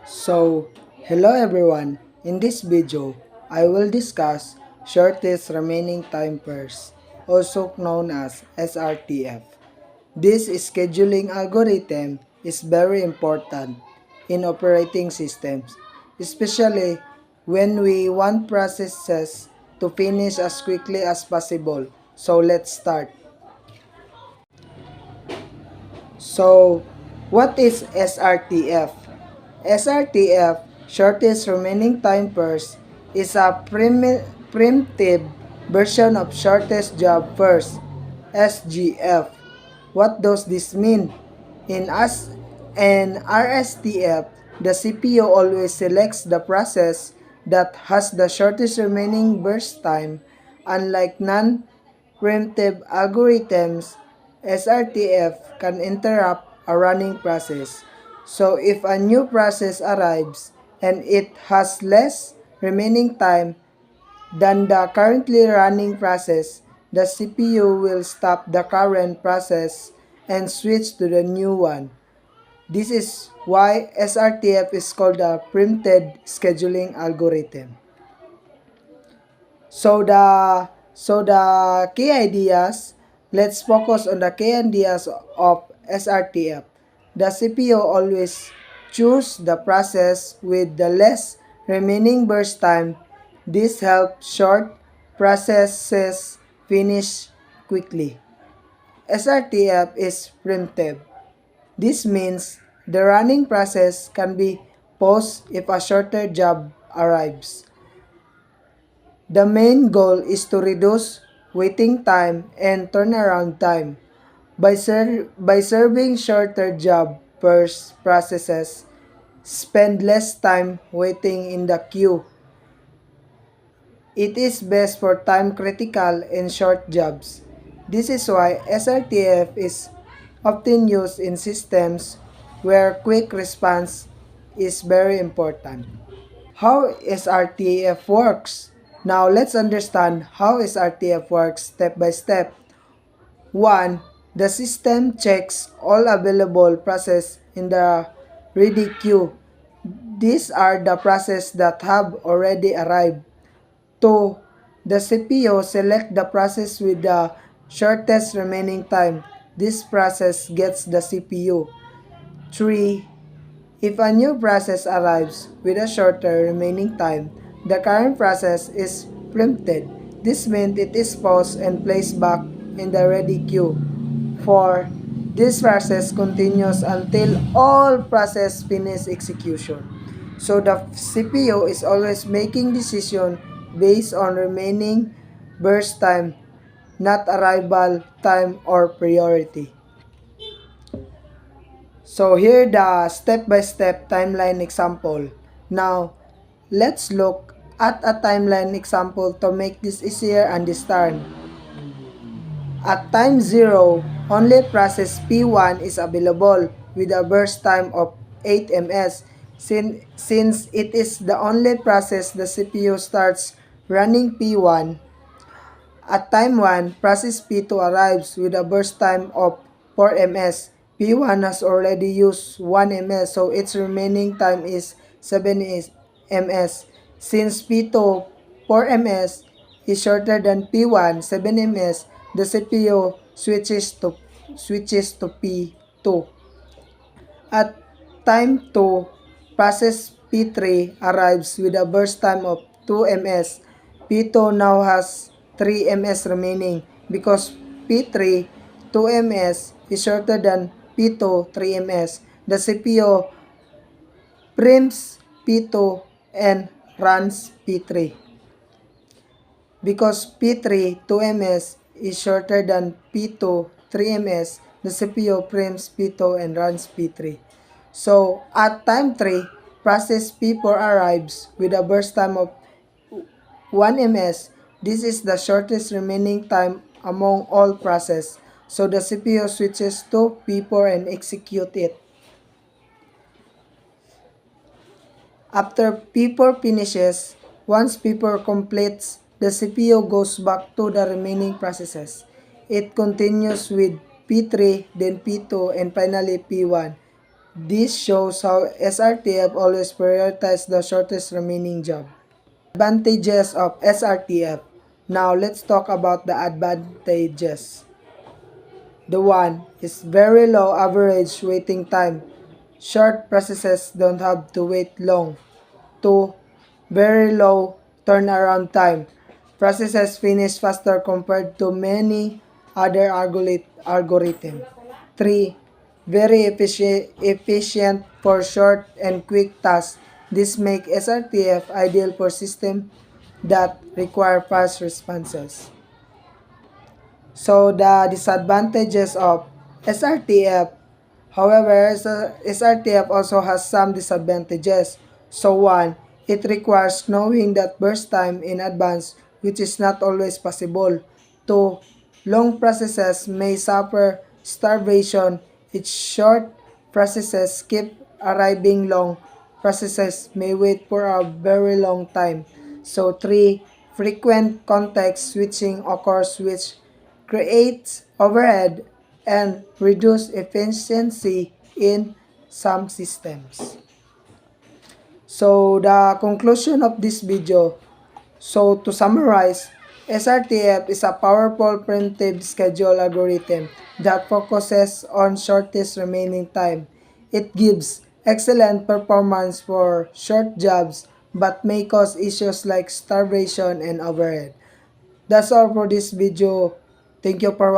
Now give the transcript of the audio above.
So, hello everyone. In this video, I will discuss shortest remaining time pairs, also known as SRTF. This scheduling algorithm is very important in operating systems, especially when we want processes to finish as quickly as possible. So let's start. So, what is SRTF? SRTF, shortest remaining time first, is a primitive version of shortest job first, SGF. What does this mean? In RSTF, the CPU always selects the process that has the shortest remaining burst time. Unlike non-preemptive algorithms, SRTF can interrupt a running process. So if a new process arrives and it has less remaining time than the currently running process, the CPU will stop the current process and switch to the new one. This is why SRTF is called a preempted scheduling algorithm. So the key ideas, let's focus on the key ideas of SRTF. The CPU always choose the process with the less remaining burst time. This helps short processes finish quickly. SRTF is preemptive. This means the running process can be paused if a shorter job arrives. The main goal is to reduce waiting time and turnaround time. By serving shorter job processes, spend less time waiting in the queue. It is best for time critical and short jobs. This is why SRTF is often used in systems where quick response is very important. How SRTF works? Now let's understand how SRTF works step by step. 1. The system checks all available processes in the ready queue. These are the processes that have already arrived. 2. The CPU select the process with the shortest remaining time. This process gets the CPU. 3. If a new process arrives with a shorter remaining time, the current process is preempted. This means it is paused and placed back in the ready queue. 4. This process continues until all process finish execution. So the CPU is always making decision based on remaining burst time, not arrival time or priority. So here the step-by-step timeline example. Now, let's look at a timeline example to make this easier understand. At time 0, only process P1 is available with a burst time of 8 ms. Since it is the only process the CPU starts running P1, at time 1, process P2 arrives with a burst time of 4 ms. P1 has already used 1 ms, so its remaining time is 7 ms. Since P2 4 ms is shorter than P1 7 ms, the CPU switches to P2. At time 2, process P3 arrives with a burst time of 2 ms. P2 now has 3 ms remaining because P3 2 ms is shorter than P2 3 ms. The CPU preempts P2 and runs P3. Because P3 2 ms is shorter than P2 3 ms, the CPU preempts P2 and runs P3. So at time 3, process P4 arrives with a burst time of 1 ms. This is the shortest remaining time among all processes. So the CPU switches to P4 and execute it. After P4 finishes, once P4 completes, the CPU goes back to the remaining processes. It continues with P3, then P2, and finally P1. This shows how SRTF always prioritizes the shortest remaining job. Advantages of SRTF. Now let's talk about the advantages. The one is very low average waiting time. Short processes don't have to wait long. 2. Very low turnaround time. Processes finish faster compared to many other algorithms. 3. Very efficient for short and quick tasks. This makes SRTF ideal for systems that require fast responses. So the disadvantages of SRTF. However, SRTF also has some disadvantages. So one, it requires knowing that burst time in advance, which is not always possible. Two, long processes may suffer starvation. Its short processes keep arriving, long processes may wait for a very long time. So three, frequent context switching occurs, which creates overhead and reduce efficiency in some systems. So the conclusion of this video. So to summarize, SRTF is a powerful preemptive schedule algorithm that focuses on shortest remaining time. It gives excellent performance for short jobs but may cause issues like starvation and overhead. That's all for this video. Thank you for watching.